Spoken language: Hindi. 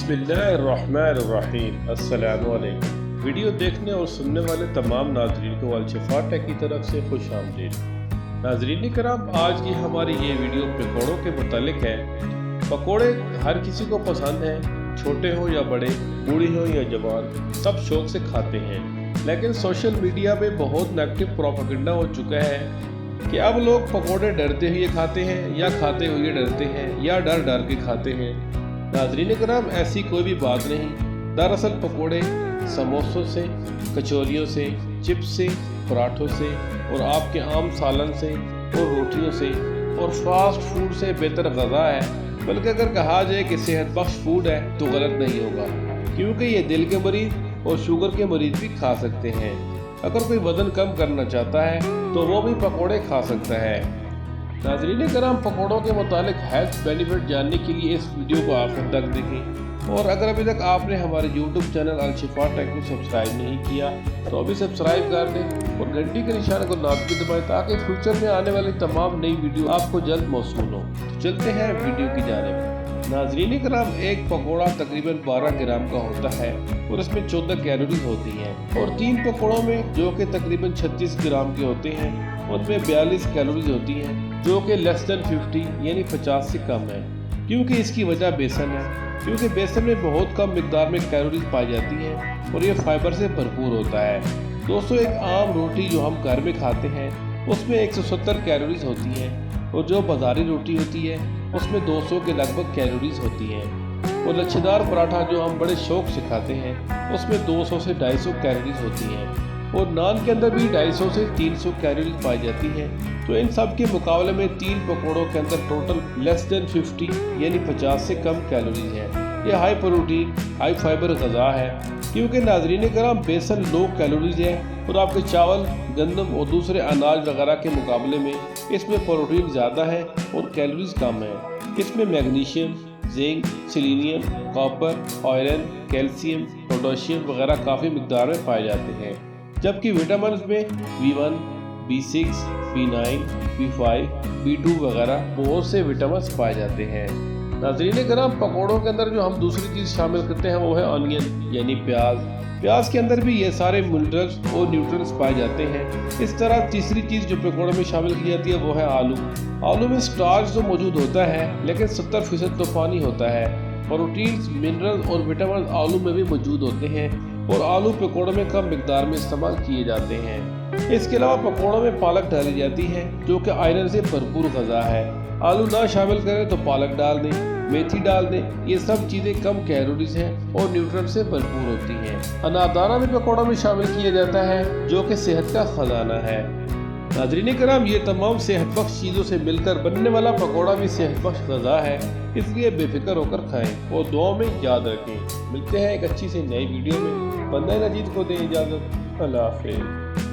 बिस्मिल्लाहिर्रहमानिर्रहीम। अस्सलामुअलैकुम। वीडियो देखने और सुनने वाले तमाम नाजरीन को अल-शिफा टेक की तरफ से खुश आमदीद। नाजरीन कराम, आज की हमारी ये वीडियो पकौड़ों के मुतालिक है। पकौड़े हर किसी को पसंद हैं, छोटे हो या बड़े, बूढ़े हो या जवान, सब शौक से खाते हैं। लेकिन सोशल मीडिया पे बहुत नेगेटिव प्रोपेगेंडा हो चुका है कि अब लोग पकौड़े डरते हुए खाते हैं या खाते हुए डरते हैं या डर डर के खाते हैं। नाज़रीन कराम, ऐसी कोई भी बात नहीं। दरअसल पकोड़े समोसों से, कचौरियों से, चिप्स से, पराठों से और आपके आम सालन से और रोटियों से और फास्ट फूड से बेहतर ग़ज़ा है। बल्कि अगर कहा जाए कि सेहत बख्श फूड है तो गलत नहीं होगा, क्योंकि ये दिल के मरीज़ और शुगर के मरीज़ भी खा सकते हैं। अगर कोई वज़न कम करना चाहता है तो वो भी पकोड़े खा सकता है। नाज़रीन कराम, पकौड़ों के मुतालिक हेल्थ बेनिफिट जानने के लिए इस वीडियो को आखिर तक देखें। और अगर अभी तक आपने हमारे YouTube चैनल अल-शिफा टेक को सब्सक्राइब नहीं किया तो अभी सब्सक्राइब कर दें और घंटी के निशान को लाजमी दबाएं ताकि फ्यूचर में आने वाली तमाम नई वीडियो आपको जल्द मौसूल हो। तो चलते हैं वीडियो की जानिब। नाज़रीन कराम, एक पकौड़ा तकरीबन 12 ग्राम का होता है और इसमें 14 कैलोरीज होती हैं और 3 पकौड़ों में जो कि तकरीबन 36 ग्राम के होते हैं उनमें 42 कैलोरीज होती हैं, जो कि लेस देन 50 यानी 50 से कम है। क्योंकि इसकी वजह बेसन है, क्योंकि बेसन में बहुत कम मिकदार में कैलोरीज पाई जाती हैं और ये फाइबर से भरपूर होता है। दोस्तों, एक आम रोटी जो हम घर में खाते हैं उसमें 170 कैलोरीज होती हैं और जो बाजारी रोटी होती है उसमें 200 के लगभग कैलोरीज होती हैं और लच्छेदार पराठा जो हम बड़े शौक से खाते हैं उसमें 200 से 250 कैलोरीज होती हैं और नान के अंदर भी 250 से 300 कैलोरीज पाई जाती हैं। तो इन सब के मुकाबले में 3 पकौड़ों के अंदर टोटल लेस देन 50 यानी 50 से कम कैलोरीज हैं। ये high protein high fibre Gaza है, क्योंकि नाज़रीन कराम बेसन लो कैलोरीज है और आपके चावल, गंदम और दूसरे अनाज वगैरह के मुकाबले में इसमें प्रोटीन ज़्यादा है और कैलोरीज कम है। इसमें magnesium, zinc, selenium, copper, iron, calcium, potassium वगैरह काफ़ी मिकदार में पाए जाते हैं। जबकि विटामिन में B1, B6, B9, B5, B2 वगैरह बहुत से विटामिन पाए जाते हैं। नाज़रीन कराम, पकौड़ों के अंदर जो हम दूसरी चीज़ शामिल करते हैं वो है ऑनियन यानी प्याज। प्याज के अंदर भी ये सारे मिनरल्स और न्यूट्रिएंट्स पाए जाते हैं। इस तरह तीसरी चीज़ जो पकौड़ों में शामिल की जाती है वो है आलू। आलू में स्टार्च तो मौजूद होता है लेकिन 70% तो पानी होता है। प्रोटीन्स, मिनरल और विटामिन आलू में भी मौजूद होते हैं और आलू पकौड़ों में कम मिकदार में इस्तेमाल किए जाते हैं। इसके अलावा पकौड़ों में पालक डाली जाती है जो कि आयरन से भरपूर ग़ज़ा है। आलू ना शामिल करें तो पालक डाल दें, मेथी डाल दें। ये सब चीज़ें कम कैलोरीज हैं और न्यूट्रिएंट से भरपूर होती हैं। अनारदाना भी पकौड़ों में शामिल किया जाता है जो कि सेहत का खजाना है। नाज़रीन कराम, ये तमाम सेहत बख्श चीज़ों से मिलकर बनने वाला पकौड़ा भी सेहत बख्श ग़ज़ा है, इसलिए बेफिक्र होकर खाएं और दुआ में याद रखें। मिलते हैं एक अच्छी सी नई वीडियो में। बंदा नजीद को दें इजाज़त। अल्लाह हाफ़िज़।